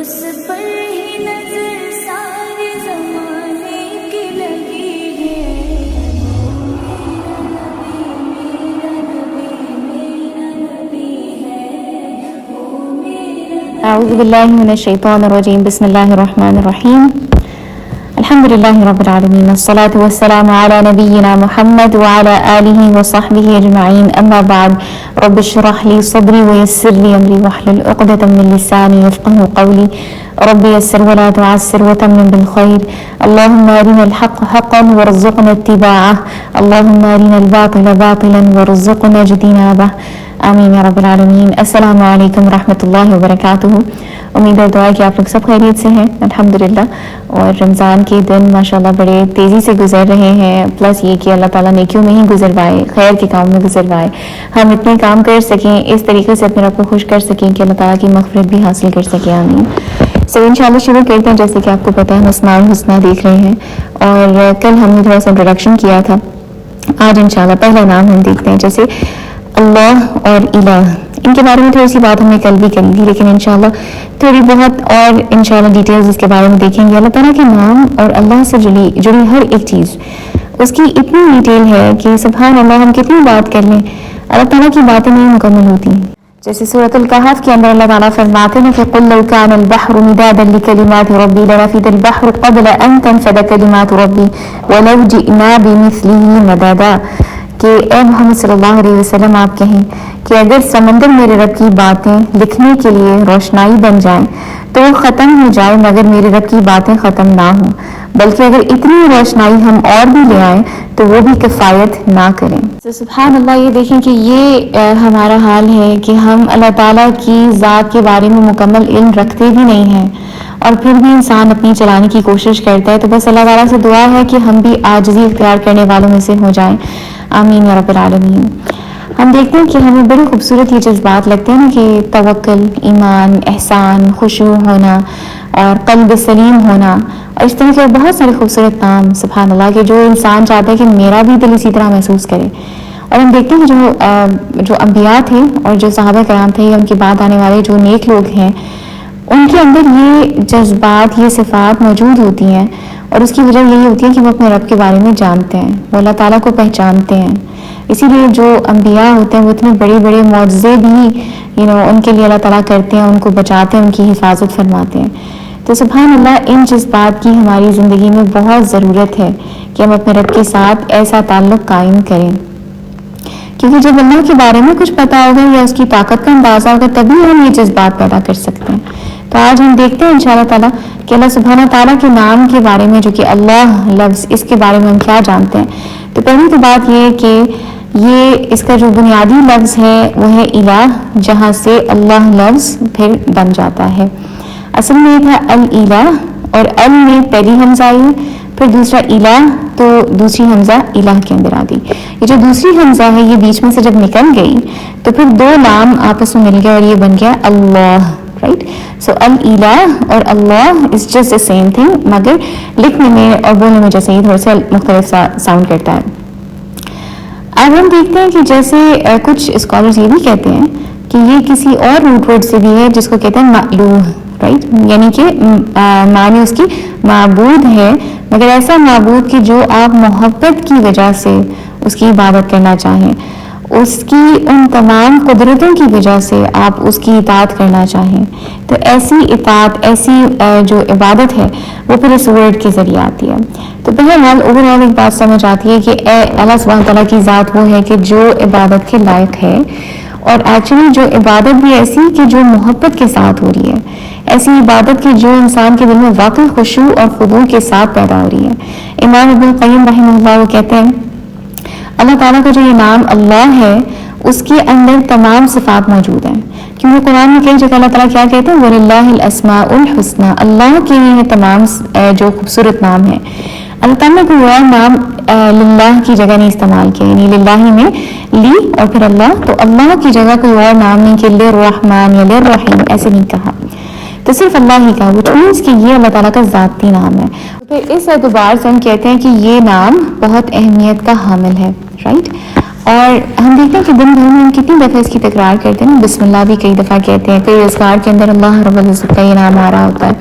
اس پر ہی نظر سارے زمانے کی لگی ہے. میرا نبی ہے وہ میرا. اعوذ باللہ من الشیطان الرجیم. بسم اللہ الرحمن الرحیم. الحمد للہ رب العالمین، الصلاة والسلام علی نبینا محمد وعلی آلہ وصحبہ اجمعین. اما بعد، رب اشرح لی صدری ویسر لی امری واحلل عقدۃ من لسانی یفقهوا قولی. رب یسر ولا تعسر وتمم بالخیر. اللهم ارنا الحق حقا وارزقنا اتباعه. اللهم ارنا الباطل باطلا وارزقنا اجتنابه. آمین یا رب العالمین. السلام علیکم ورحمۃ اللہ وبرکاتہ. امید اور دعا کہ آپ لوگ سب خیریت سے ہیں الحمدللہ. اور رمضان کے دن ماشاءاللہ بڑے تیزی سے گزر رہے ہیں، پلس یہ کہ اللہ تعالیٰ نیکیوں میں ہی گزروائے، خیر کے کام میں گزروائے، ہم اتنے کام کر سکیں، اس طریقے سے اپنے رب کو خوش کر سکیں کہ اللہ تعالیٰ کی مغفرت بھی حاصل کر سکیں. آمین. انشاءاللہ شروع کرتے ہیں. جیسے کہ آپ کو پتہ ہے ہم اسماء الحسنیٰ دیکھ رہے ہیں، اور کل ہم نے تھوڑا سا انٹروڈکشن کیا تھا. آج انشاءاللہ پہلا نام ہم دیکھتے ہیں. جیسے اللہ اور الہ، ان کے بارے میں تھوڑی سی بات ہم نے کل بھی کری تھی، لیکن انشاءاللہ تھوڑی بہت اور انشاءاللہ ڈیٹیلز اس کے بارے میں دیکھیں گے. اللہ تعالیٰ کے نام اور اللہ سے جڑی ہر ایک چیز اس کی اتنی ڈیٹیل ہے کہ سبحان اللہ ہم کتنی بات کر لیں اللہ تعالیٰ کی باتیں نہیں مکمل ہوتی. جیسے سورۃ الکہف کے اندر اللہ تعالیٰ فرماتے ہیں کہ قُلْ لَوْ كَانَ الْبَحْرُ مِدَادًا لِكَلِمَاتِ رَبِّي لَنَفِدَ الْبَحْرُ قَبْلَ أَن تَنفَدَ كَلِمَاتُ رَبِّي وَلَوْ جِئْنَا بِمِثْلِهِ مَدَادًا. کہ اے محمد صلی اللہ علیہ وسلم آپ کہیں کہ اگر سمندر میرے رب کی باتیں لکھنے کے لیے روشنائی بن جائیں تو وہ ختم ہو جائے، مگر میرے رب کی باتیں ختم نہ ہوں، بلکہ اگر اتنی روشنائی ہم اور بھی لے آئیں تو وہ بھی کفایت نہ کریں. سبحان اللہ. یہ دیکھیں کہ یہ ہمارا حال ہے کہ ہم اللہ تعالیٰ کی ذات کے بارے میں مکمل علم رکھتے بھی نہیں ہیں، اور پھر بھی انسان اپنی چلانے کی کوشش کرتا ہے. تو بس اللہ تعالیٰ سے دعا ہے کہ ہم بھی عاجزی اختیار کرنے والوں میں سے ہو جائیں. آمین یا رب العالمین. ہم دیکھتے ہیں کہ ہمیں بڑے خوبصورت یہ جذبات لگتے ہیں نا، کہ توکل، ایمان، احسان، خشوع ہونا اور قلب سلیم ہونا، اور اس طرح کے بہت سارے خوبصورت نام سبحان اللہ کہ جو انسان چاہتا ہے کہ میرا بھی دل اسی طرح محسوس کرے. اور ہم دیکھتے ہیں کہ جو انبیاء تھے اور جو صحابہ کرام تھے، ان کے بعد آنے والے جو نیک لوگ ہیں، ان کے اندر یہ جذبات، یہ صفات موجود ہوتی ہیں، اور اس کی وجہ یہی ہوتی ہے کہ وہ اپنے رب کے بارے میں جانتے ہیں، وہ اللہ تعالیٰ کو پہچانتے ہیں. اسی لیے جو انبیاء ہوتے ہیں وہ اتنے بڑے بڑے معجزے بھی ان کے لیے اللہ تعالیٰ کرتے ہیں، ان کو بچاتے ہیں، ان کی حفاظت فرماتے ہیں. تو سبحان اللہ ان جذبات کی ہماری زندگی میں بہت ضرورت ہے کہ ہم اپنے رب کے ساتھ ایسا تعلق قائم کریں، کیونکہ جب اللہ کے بارے میں کچھ پتہ ہوگا یا اس کی طاقت کا اندازہ ہوگا تبھی ہم یہ جذبات پیدا کر سکتے ہیں. تو آج ہم دیکھتے ہیں انشاءاللہ تعالیٰ کہ اللہ سبحانہ تعالیٰ کے نام کے بارے میں، جو کہ اللہ لفظ، اس کے بارے میں ہم کیا جانتے ہیں. تو پہلی تو بات یہ ہے کہ یہ اس کا جو بنیادی لفظ ہے وہ ہے الہ، جہاں سے اللہ لفظ پھر بن جاتا ہے. اصل میں یہ تھا الالہ، اور ال میں پہلی حمزہ آئی، پھر دوسرا الہ تو دوسری حمزہ الہ کے اندر آ گئی. یہ جو دوسری حمزہ ہے یہ بیچ میں سے جب نکل گئی تو پھر دو نام آپس میں مل گئے اور یہ بن گیا اللہ. رائٹ. سو الالہ اور اللہ is just the same thing، مگر لکھنے میں اور بولنے میں جیسے ہی تھوڑا سا مختلف ساؤنڈ کرتا ہے. اب ہم دیکھتے ہیں کہ جیسے کچھ اسکالرز یہ بھی کہتے ہیں کہ یہ کسی اور روٹ ورڈ سے بھی ہے جس کو کہتے ہیں مألوہ. رائٹ. یعنی کہ معنی اس کی معبود ہے، مگر ایسا معبود کہ جو آپ محبت کی وجہ سے اس کی عبادت کرنا چاہیں، اس کی ان تمام قدرتوں کی وجہ سے آپ اس کی اطاعت کرنا چاہیں. تو ایسی اطاعت، ایسی جو عبادت ہے وہ پھر اس ورڈ کے ذریعے آتی ہے. تو بہرحال اوورآل ایک بات سمجھ آتی ہے کہ اللہ سبحانہ تعالیٰ کی ذات وہ ہے کہ جو عبادت کے لائق ہے، اور ایکچولی جو عبادت بھی ایسی کہ جو محبت کے ساتھ ہو رہی ہے، ایسی عبادت کی جو انسان کے دل میں واقعی خشوع اور خضوع کے ساتھ پیدا ہو رہی ہے. امام ابن القیم رحمہ اللہ وہ کہتے ہیں اللہ تعالیٰ کا جو یہ نام اللہ ہے اس کے اندر تمام صفات موجود ہیں، کیونکہ قرآن میں کئی جگہ اللہ تعالیٰ کیا کہتے ہیں وَلِلَّهِ الْأَسْمَاءُ الْحُسْنَى، اللہ کے لیے تمام جو خوبصورت نام ہیں. اللہ تعالیٰ نے کوئی اور نام للہ کی جگہ نہیں استعمال کیا، یعنی للہ میں لی اور پھر اللہ، تو اللہ کی جگہ کوئی اور نام نہیں کہ للرحمن یا للرحیم ایسے نہیں کہا، تو صرف اللہ ہی کا، which means کہ یہ اللہ تعالیٰ کا ذاتی نام ہے. پھر اس اعتبار سے ہم کہتے ہیں کہ یہ نام بہت اہمیت کا حامل ہے. رائٹ. اور ہم دیکھتے ہیں کہ دن بھر میں ہم کتنی دفعہ اس کی تکرار کرتے ہیں نا. بسم اللہ بھی کئی دفعہ کہتے ہیں, کئی اذکار کے اندر اللہ رب العزت کا یہ نام آ رہا ہوتا ہے.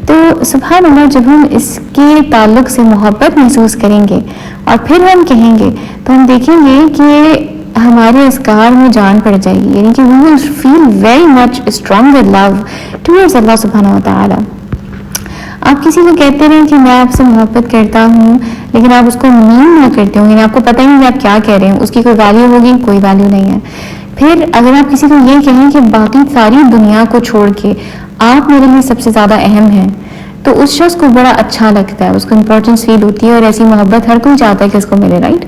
تو سبحان اللہ, جب ہم اس کے تعلق سے محبت محسوس کریں گے اور پھر ہم کہیں گے تو ہم دیکھیں گے کہ ہمارے اذکار میں جان پڑ جائے گی, یعنی کہ we will feel very much stronger love towards اللہ سبحانہ و تعالیٰ. آپ کسی کو کہتے رہیں کہ میں آپ سے محبت کرتا ہوں, لیکن آپ اس کو مین نہ کرتے ہوں, یعنی آپ کو پتہ ہی نہیں کہ آپ کیا کہہ رہے ہیں, اس کی کوئی ویلیو ہوگی, کوئی ویلیو نہیں ہے. پھر اگر آپ کسی کو یہ کہیں کہ باقی ساری دنیا کو چھوڑ کے آپ میرے لیے سب سے زیادہ اہم ہیں, تو اس شخص کو بڑا اچھا لگتا ہے, اس کو امپورٹنس فیل ہوتی ہے, اور ایسی محبت ہر کوئی چاہتا ہے کہ اس کو ملے, رائٹ.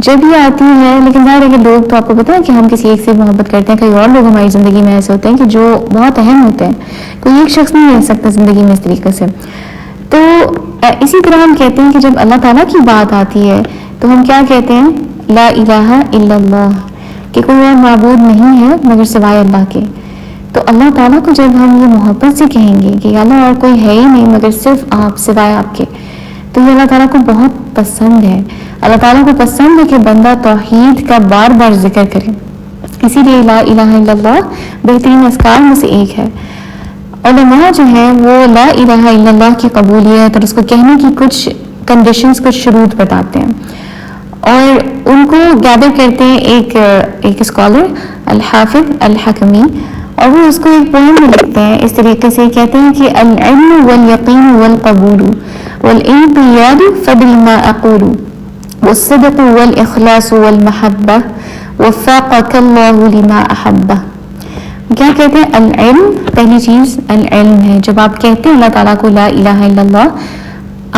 جب یہ آتی ہے, لیکن ظاہر ہے کہ لوگ تو آپ کو پتہ ہے کہ ہم کسی ایک سے محبت کرتے ہیں, کئی اور لوگ ہماری زندگی میں ایسے ہوتے ہیں کہ جو بہت اہم ہوتے ہیں, کوئی ایک شخص نہیں رہ سکتا زندگی میں اس طریقے سے. تو اسی طرح ہم کہتے ہیں کہ جب اللہ تعالیٰ کی بات آتی ہے تو ہم کیا کہتے ہیں, لا الہ الا اللہ, کہ کوئی اور معبود نہیں ہے مگر سوائے اللہ کے. تو اللہ تعالیٰ کو جب ہم یہ محبت سے کہیں گے کہ اللہ اور کوئی ہے ہی نہیں مگر صرف آپ, سوائے آپ کے, تو یہ اللہ تعالیٰ کو بہت پسند ہے. اللہ تعالیٰ کو پسند ہے کہ بندہ توحید کا بار بار ذکر کرے, اسی لیے لا الہ الا اللہ بہترین اذکار میں سے ایک ہے. علماء جو ہیں وہ لا الہ الا اللہ کی قبولیت اور اس کو کہنے کی کچھ کنڈیشنز, کچھ شروط بتاتے ہیں, اور ان کو گیدر کرتے ہیں ایک اسکالر الحافظ الحکمی, اور وہ اس کو ایک پوئم میں لکھتے ہیں اس طریقے سے, کہتے ہیں کہ العلم والیقین والقبول والانقیاد فضل ما اقول والصدق والاخلاص والمحبہ وفقک اللہ لما احبہ. کیا کہتے ہیں؟ العلم, پہلی چیز العلم ہے. جب آپ کہتے ہیں اللہ تعالیٰ کو لا الہ الا اللہ,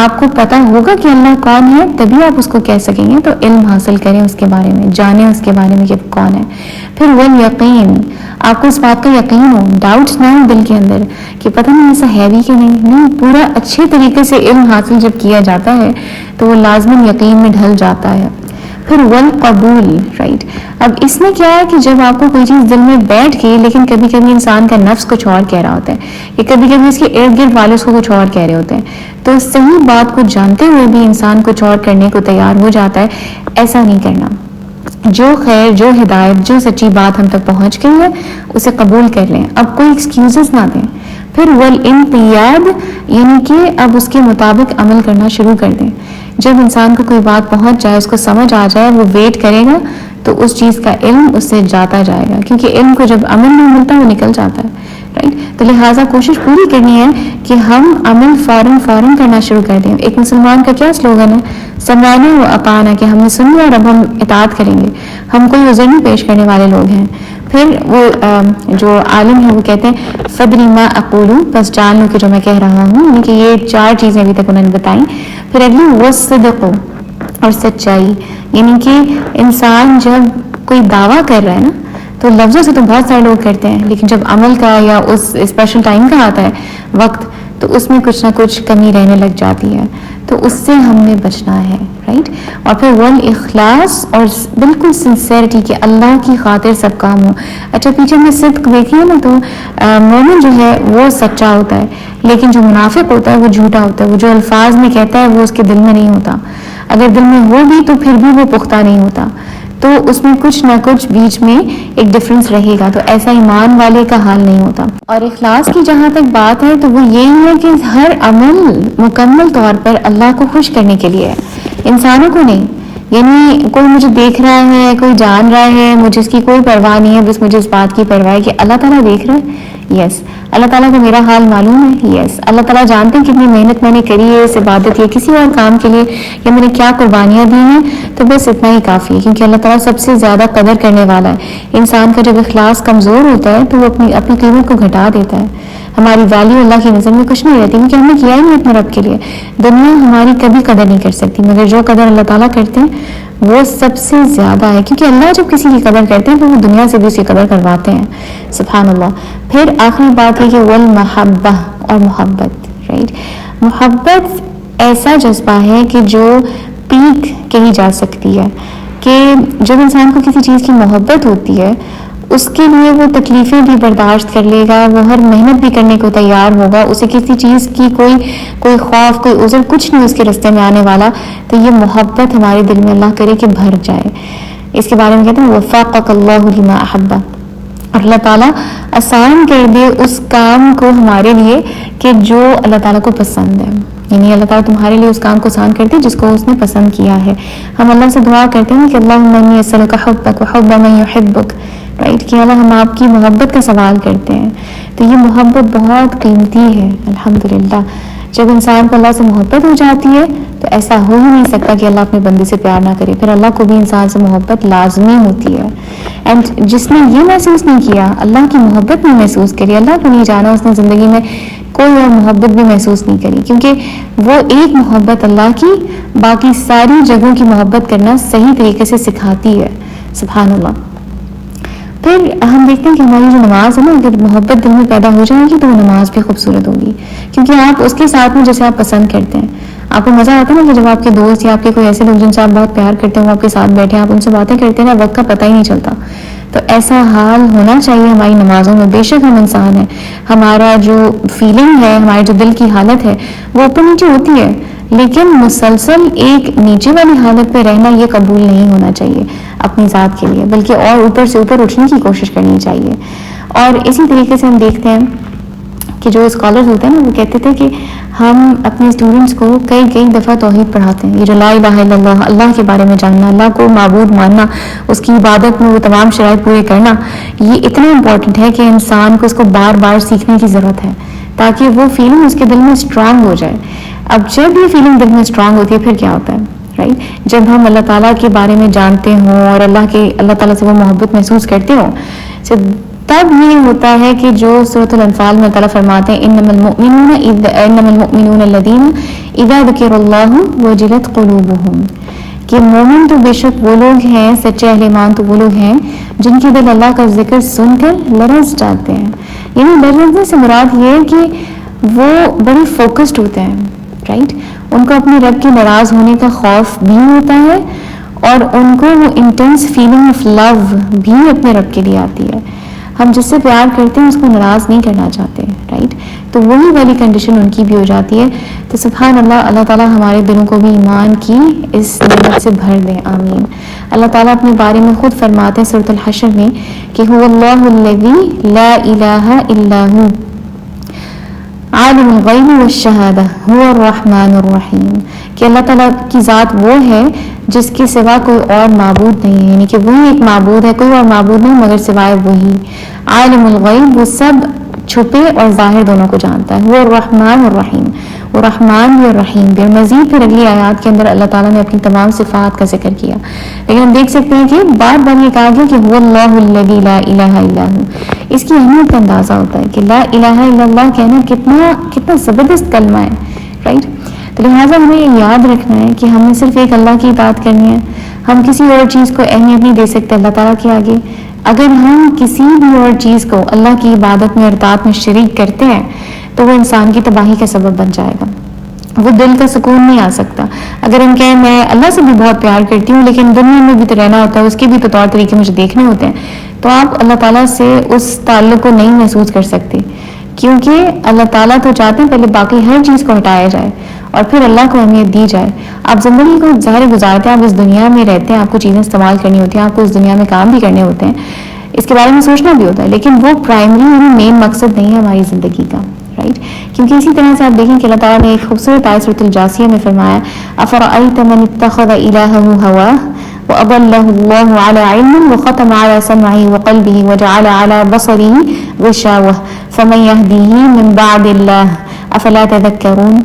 آپ کو پتہ ہوگا کہ اللہ کون ہے, تبھی آپ اس کو کہہ سکیں گے. تو علم حاصل کریں اس کے بارے میں, جانیں اس کے بارے میں کہ کون ہے. پھر والیقین, آپ کو اس بات کا یقین ہو, ڈاؤٹس نہ ہو دل کے اندر کہ پتہ نہیں ایسا ہے بھی کہ نہیں, پورا اچھے طریقے سے علم حاصل جب کیا جاتا ہے تو وہ لازماً یقین میں ڈھل جاتا ہے. پھر والقبول, رائٹ. اب اس میں کیا ہے کہ جب آپ کو کوئی چیز دل میں بیٹھ گئی, لیکن کبھی کبھی انسان کا نفس کچھ اور کہہ رہا ہوتا ہے, کہ کبھی کبھی اس کے ارد گرد والے اس کو کچھ اور کہہ رہے ہوتے ہیں, تو صحیح بات کو جانتے ہوئے بھی انسان کچھ اور کرنے کو تیار ہو جاتا ہے. ایسا نہیں کرنا. جو خیر, جو ہدایت, جو سچی بات ہم تک پہنچ گئی ہے اسے قبول کر لیں, اب کوئی ایکسکیوزز نہ دیں. پھر والانقیاد, یعنی کہ اب اس کے مطابق عمل کرنا شروع کر دیں. جب انسان کو کوئی بات پہنچ جائے, اس کو سمجھ آ جائے, وہ ویٹ کرے گا تو اس چیز کا علم اس سے جاتا جائے گا, کیونکہ علم کو جب عمل نہیں ملتا وہ نکل جاتا ہے, رائٹ. تو لہٰذا کوشش پوری کرنی ہے کہ ہم عمل فوراً کرنا شروع کر دیں. ایک مسلمان کا کیا سلوگن ہے, سمعنا و اطعنا, کہ ہم نے سن لیا اور اب ہم اطاعت کریں گے, ہم کوئی عذر نہیں پیش کرنے والے لوگ ہیں. پھر وہ جو عالم ہے وہ کہتے ہیں فدری ما اقول, بس جان لو کہ جو میں کہہ رہا ہوں, یعنی کہ یہ 4 چیزیں ابھی تک انہوں نے بتائیں. پھر اگلی والصدق, اور سچائی, یعنی کہ انسان جب کوئی دعویٰ کر رہا ہے نا, تو لفظوں سے تو بہت سارے لوگ کرتے ہیں, لیکن جب عمل کا یا اس اسپیشل ٹائم کا آتا ہے وقت, تو اس میں کچھ نہ کچھ کمی رہنے لگ جاتی ہے, تو اس سے ہم نے بچنا ہے, رائٹ. اور پھر والاخلاص, اور بالکل سنسیئرٹی, کہ اللہ کی خاطر سب کام ہو. اچھا پیچھے میں صدق دیکھیے نا, تو مومن جو ہے وہ سچا ہوتا ہے, لیکن جو منافق ہوتا ہے وہ جھوٹا ہوتا ہے. وہ جو الفاظ میں کہتا ہے وہ اس کے دل میں نہیں ہوتا, اگر دل میں ہو بھی تو پھر بھی وہ پختہ نہیں ہوتا, تو اس میں کچھ نہ کچھ بیچ میں ایک ڈفرینس رہے گا. تو ایسا ایمان والے کا حال نہیں ہوتا. اور اخلاص کی جہاں تک بات ہے تو وہ یہی ہے کہ ہر عمل مکمل طور پر اللہ کو خوش کرنے کے لیے ہے, انسانوں کو نہیں. یعنی کوئی مجھے دیکھ رہا ہے, کوئی جان رہا ہے, مجھے اس کی کوئی پرواہ نہیں ہے, بس مجھے اس بات کی پرواہ ہے کہ اللہ تعالیٰ دیکھ رہا ہے. یس, اللہ تعالیٰ کو میرا حال معلوم ہے. یس, اللہ تعالیٰ جانتے ہیں کتنی محنت میں نے کری ہے اس عبادت یا کسی اور کام کے لیے, یا میں نے کیا قربانیاں دی ہیں, تو بس اتنا ہی کافی ہے, کیونکہ اللہ تعالیٰ سب سے زیادہ قدر کرنے والا ہے. انسان کا جب اخلاص کمزور ہوتا ہے تو وہ اپنی قیمت کو گھٹا دیتا ہے. ہماری ویلیو اللہ کی نظر میں کچھ نہیں رہتی, کیونکہ ہم نے کیا ہی نہیں اپنے رب کے لیے. دنیا ہماری کبھی قدر نہیں کر سکتی, مگر جو قدر اللہ تعالیٰ کرتے ہیں وہ سب سے زیادہ ہے, کیونکہ اللہ جب کسی کی قدر کرتے ہیں تو وہ دنیا سے بھی اس کی قدر کرواتے ہیں. سبحان اللہ. پھر آخری بات یہ کہ والمحبہ, اور محبت, رائٹ. محبت ایسا جذبہ ہے کہ جو پیک کہی جا سکتی ہے, کہ جب انسان کو کسی چیز کی محبت ہوتی ہے اس کے لیے وہ تکلیفیں بھی برداشت کر لے گا, وہ ہر محنت بھی کرنے کو تیار ہوگا, اسے کسی چیز کی کوئی خوف, کوئی عذر, کچھ نہیں اس کے راستے میں آنے والا. تو یہ محبت ہمارے دل میں اللہ کرے کہ بھر جائے. اس کے بارے میں کہتے ہیں وفقک اللہ لما احب، اور اللہ تعالیٰ آسان کر دے اس کام کو ہمارے لیے کہ جو اللہ تعالیٰ کو پسند ہے، یعنی اللہ تعالیٰ تمہارے لیے اس کام کو آسان کر دے جس کو اس نے پسند کیا ہے۔ ہم اللہ سے دعا کرتے ہیں کہ اللہم انی اسألک حبک وحب من یحبک، رائٹ، کہ اللہ ہم آپ کی محبت کا سوال کرتے ہیں۔ تو یہ محبت بہت قیمتی ہے الحمدللہ۔ جب انسان کو اللہ سے محبت ہو جاتی ہے تو ایسا ہو ہی نہیں سکتا کہ اللہ اپنے بندے سے پیار نہ کرے، پھر اللہ کو بھی انسان سے محبت لازمی ہوتی ہے۔ اینڈ جس نے یہ محسوس نہیں کیا، اللہ کی محبت نہیں محسوس کری، اللہ کو نہیں جانا، اس نے زندگی میں کوئی اور محبت بھی محسوس نہیں کری، کیونکہ وہ ایک محبت اللہ کی باقی ساری جگہوں کی محبت کرنا صحیح طریقے سے سکھاتی ہے۔ سبحان اللہ۔ پھر ہم دیکھتے ہیں کہ ہماری جو نماز ہے نا، اگر محبت دل میں پیدا ہو جائے گی تو وہ نماز بھی خوبصورت ہوگی، کیونکہ آپ اس کے ساتھ میں جیسے آپ پسند کرتے ہیں، آپ کو مزہ آتا ہے نا کہ جب آپ کے دوست یا آپ کے کوئی ایسے لوگ جن سے آپ بہت پیار کرتے ہیں وہ آپ کے ساتھ بیٹھے ہیں، آپ ان سے باتیں کرتے ہیں نا، وقت کا پتہ ہی نہیں چلتا۔ تو ایسا حال ہونا چاہیے ہماری نمازوں میں۔ بے شک ہم انسان ہیں، ہمارا جو فیلنگ ہے، ہماری جو دل کی حالت ہے وہ اوپر نیچے ہوتی ہے، لیکن مسلسل ایک نیچے والی حالت پہ رہنا یہ قبول نہیں ہونا چاہیے اپنی ذات کے لیے، بلکہ اور اوپر سے اوپر اٹھنے کی کوشش کرنی چاہیے۔ اور اسی طریقے سے ہم دیکھتے ہیں کہ جو اسکالرز ہوتے ہیں نا، وہ کہتے تھے کہ ہم اپنے اسٹوڈنٹس کو کئی دفعہ توحید پڑھاتے ہیں۔ یہ جو لا الہ الا اللہ، اللہ کے بارے میں جاننا، اللہ کو معبود ماننا، اس کی عبادت میں وہ تمام شرائط پورے کرنا، یہ اتنا امپورٹنٹ ہے کہ انسان کو اس کو بار بار سیکھنے کی ضرورت ہے تاکہ وہ فیلنگ اس کے دل میں اسٹرانگ ہو جائے۔ اب جب یہ فیلنگ دل میں اسٹرانگ ہوتی ہے پھر کیا ہوتا ہے، رائٹ، جب ہم اللہ تعالیٰ کے بارے میں جانتے ہوں اور اللہ تعالیٰ سے وہ محبت محسوس کرتے ہوں، تب یہ ہوتا ہے کہ جو سورۃ الانفال میں تعالیٰ فرماتے ہیں انما المؤمنون الذین اذا ذکر اللہ وجلت قلوبہم، کہ مومن تو بے شک وہ لوگ ہیں، سچے اہل ایمان تو وہ لوگ ہیں جن کے دل اللہ کا ذکر سن کر لرز جاتے ہیں۔ یعنی لرزنے سے مراد یہ ہے کہ وہ بڑے فوکسڈ ہوتے ہیں، رائٹ، ان کو اپنے رب کے ناراض ہونے کا خوف بھی ہوتا ہے اور ان کو وہ انٹینس فیلنگ آف لو بھی اپنے رب کے لیے آتی ہے۔ ہم جس سے پیار کرتے ہیں اس کو ناراض نہیں کرنا چاہتے، رائٹ، تو وہی والی کنڈیشن ان کی بھی ہو جاتی ہے۔ تو سبحان اللہ، اللہ تعالیٰ ہمارے دلوں کو بھی ایمان کی اس نعمت سے بھر دیں، آمین۔ اللہ تعالیٰ اپنے بارے میں خود فرماتے ہیں سورۃ الحشر میں کہ هو اللہ الذی لا الہ الا هو عالم الغیب والشہادہ هو الرحمن الرحیم، کہ اللہ تعالیٰ کی ذات وہ ہے جس کے سوا کوئی اور معبود نہیں ہے، یعنی کہ وہی ایک معبود ہے، کوئی اور معبود نہیں مگر سوائے وہی۔ عالم الغیب، وہ سب چھپے اور ظاہر دونوں کو جانتا ہے۔ وہ الرحمن الرحیم، وہ رحمان بھی اور رحیم بھی۔ اور مزید پھر اگلی آیات کے اندر اللہ تعالیٰ نے اپنی تمام صفات کا ذکر کیا، لیکن ہم دیکھ سکتے ہیں کہ بار بار یہ کہا گیا کہ هو اللہ الذی لا الہ الا هو۔ اس کی اہمیت کا اندازہ ہوتا ہے کہ لا الہ الا اللہ کہنا کتنا زبردست کلمہ ہے، رائٹ۔ تو لہٰذا ہمیں یہ یاد رکھنا ہے کہ ہمیں صرف ایک اللہ کی اطاعت کرنی ہے، ہم کسی اور چیز کو اہمیت نہیں دے سکتے اللہ تعالیٰ کے آگے۔ اگر ہم کسی بھی اور چیز کو اللہ کی عبادت میں اور اطاعت میں شریک کرتے ہیں تو وہ انسان کی تباہی کا سبب بن جائے گا، وہ دل کا سکون نہیں آ سکتا۔ اگر ہم کہیں میں اللہ سے بھی بہت پیار کرتی ہوں لیکن دنیا میں بھی تو رہنا ہوتا ہے، اس کے بھی تو طور طریقے مجھے دیکھنے ہوتے ہیں، تو آپ اللہ تعالیٰ سے اس تعلق کو نہیں محسوس کر سکتے، کیونکہ اللہ تعالیٰ تو چاہتے ہیں پہلے باقی ہر چیز کو ہٹایا جائے اور پھر اللہ کو اہمیت دی جائے۔ آپ زندگی کو ظاہر گزارتے ہیں، آپ اس دنیا میں رہتے ہیں، آپ کو چیزیں استعمال کرنی ہوتی ہیں، آپ کو اس دنیا میں کام بھی کرنے ہوتے ہیں، اس کے بارے میں سوچنا بھی ہوتا ہے، لیکن وہ پرائمری یعنی مین مقصد نہیں ہے ہماری زندگی کا، رائٹ۔ کیونکہ اسی طرح سے آپ دیکھیں کہ اللہ تعالیٰ نے ایک خوبصورت آیت سورۃ الجاثیہ میں فرمایا افرأیت من اتخذ الہہ ہواہ وأضلہ اللہ علی علم وختم علی سمعہ وقلبہ وجعل علی بصرہ غشاوہ فمن یہدیہ من بعد اللہ افلا تذکرون۔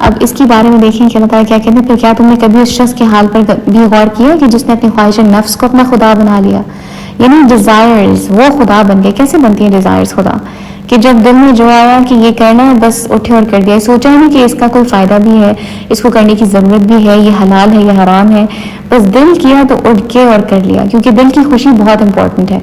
اب اس کے بارے میں دیکھیں کہ اللہ تعالیٰ کیا کہتے ہیں، پھر کیا تم نے کبھی اس شخص کے حال پر بھی غور کیا کہ جس نے اپنی خواہش نفس کو اپنا خدا بنا لیا، یعنی ڈیزائرز وہ خدا بن گئے۔ کیسے بنتی ہیں ڈیزائرز خدا؟ کہ جب دل میں جو آیا کہ یہ کرنا ہے بس اٹھے اور کر دیا، سوچا نہیں کہ اس کا کوئی فائدہ بھی ہے، اس کو کرنے کی ضرورت بھی ہے، یہ حلال ہے یہ حرام ہے، بس دل کیا تو اٹھ کے اور کر لیا، کیونکہ دل کی خوشی بہت امپورٹنٹ ہے۔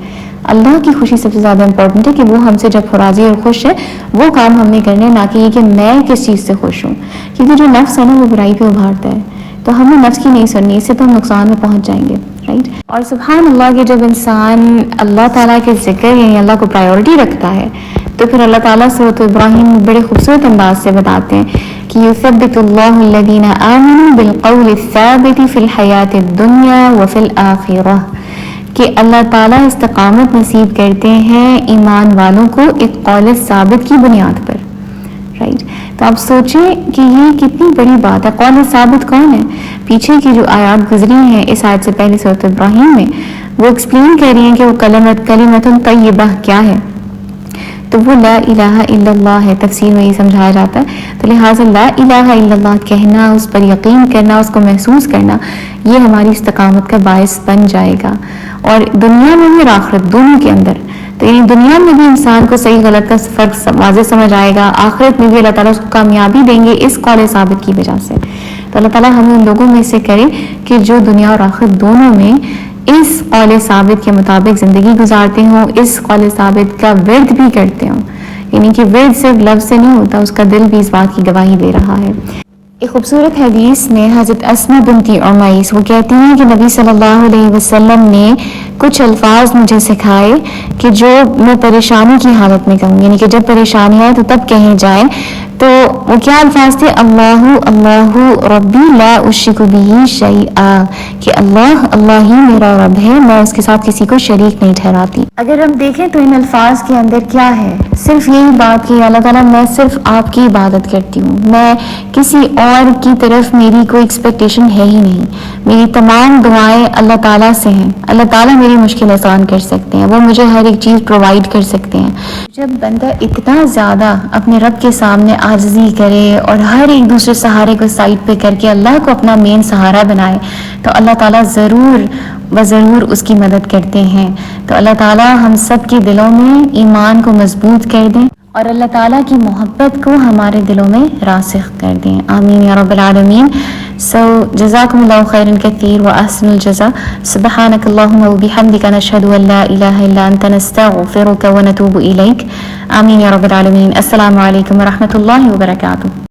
اللہ کی خوشی سب سے زیادہ امپورٹنٹ ہے کہ وہ ہم سے جب راضی اور خوش ہے وہ کام ہم نے کرنے، نہ کہ یہ کہ میں کس چیز سے خوش ہوں، کیونکہ جو نفس ہے نا وہ برائی پہ ابھارتا ہے، تو ہمیں نفس کی نہیں سننی، اس سے تو ہم نقصان میں پہنچ جائیں گے، رائٹ۔ اور سبحان اللہ کہ جب انسان اللہ تعالیٰ کے ذکر یعنی اللہ کو پرائیورٹی رکھتا ہے تو پھر اللہ تعالیٰ سورۃ ابراہیم بڑے خوبصورت انداز سے بتاتے ہیں کہ یثبت اللہ الذین آمنوا بالقول الثابت فی الحیات الدنیا وفی الآخرہ، کہ اللہ تعالیٰ استقامت نصیب کرتے ہیں ایمان والوں کو ایک قول ثابت کی بنیاد پر. رائٹ، تو آپ سوچیں کہ یہ کتنی بڑی بات ہے. قول ثابت کون ہے؟ پیچھے کی جو آیات گزری ہیں اس آیت سے پہلے سورۃ ابراہیم میں، وہ ایکسپلین کر رہی ہیں کہ وہ کلمۃ طیبہ کیا ہے. تو وہ لا الہ الا اللہ ہے، تفسیر میں یہ سمجھایا جاتا ہے. تو لہٰذا لا الہ الا اللہ کہنا، اس پر یقین کرنا، اس کو محسوس کرنا، یہ ہماری استقامت کا باعث بن جائے گا. اور دنیا میں بھی اور آخرت دونوں کے اندر، تو یعنی دنیا میں بھی انسان کو صحیح غلط کا فرق واضح سمجھ آئے گا، آخرت میں بھی اللہ تعالیٰ اس کو کامیابی دیں گے اس قول ثابت کی وجہ سے. تو اللہ تعالیٰ ہمیں ان لوگوں میں سے کرے کہ جو دنیا اور آخرت دونوں میں اس قول ثابت کے مطابق زندگی گزارتے ہوں، اس قول ثابت کا ورد بھی کرتے ہوں. یعنی کہ ورد صرف لفظ سے نہیں ہوتا، اس کا دل بھی اس بات کی گواہی دے رہا ہے. ایک خوبصورت حدیث میں حضرت اسماء بنت عمیس وہ کہتی ہیں کہ نبی صلی اللہ علیہ وسلم نے کچھ الفاظ مجھے سکھائے کہ جو میں پریشانی کی حالت میں کہوں، یعنی کہ جب پریشانی آئے تو تب کہیں جائیں. تو وہ کیا الفاظ تھے؟ اللہ اللہ ربی لا اشرک بہ شیئا، کہ اللہ اللہ ہی میرا رب ہے، میں اس کے ساتھ کسی کو شریک نہیں ٹھہراتی. اگر ہم دیکھیں تو ان الفاظ کے اندر کیا ہے؟ صرف یہی بات کہ اللہ تعالیٰ میں صرف آپ کی عبادت کرتی ہوں، میں کسی اور کی طرف میری کوئی ایکسپیکٹیشن ہے ہی نہیں. میری تمام دعائیں اللہ تعالیٰ سے ہیں، اللہ تعالیٰ میری مشکل آسان کر سکتے ہیں، وہ مجھے ہر ایک چیز پرووائڈ کر سکتے ہیں. جب بندہ اتنا زیادہ اپنے رب کے سامنے عاجزی کرے اور ہر ایک دوسرے سہارے کو سائڈ پہ کر کے اللہ کو اپنا مین سہارا بنائے، تو اللہ تعالیٰ ضرور اس کی مدد کرتے ہیں. تو اللہ تعالیٰ ہم سب کے دلوں میں ایمان کو مضبوط کر دیں اور اللہ تعالیٰ کی محبت کو ہمارے دلوں میں راسخ کر دیں. آمین یا رب العالمین. جزاکم اللہ خیرا کثیر واحسن الجزاء. سبحانک اللہم وبحمدک نشہد ان لا الہ الا انت نستغفرک ونتوب الیک. آمین یا رب العالمین. السلام علیکم ورحمۃ اللہ وبرکاتہ.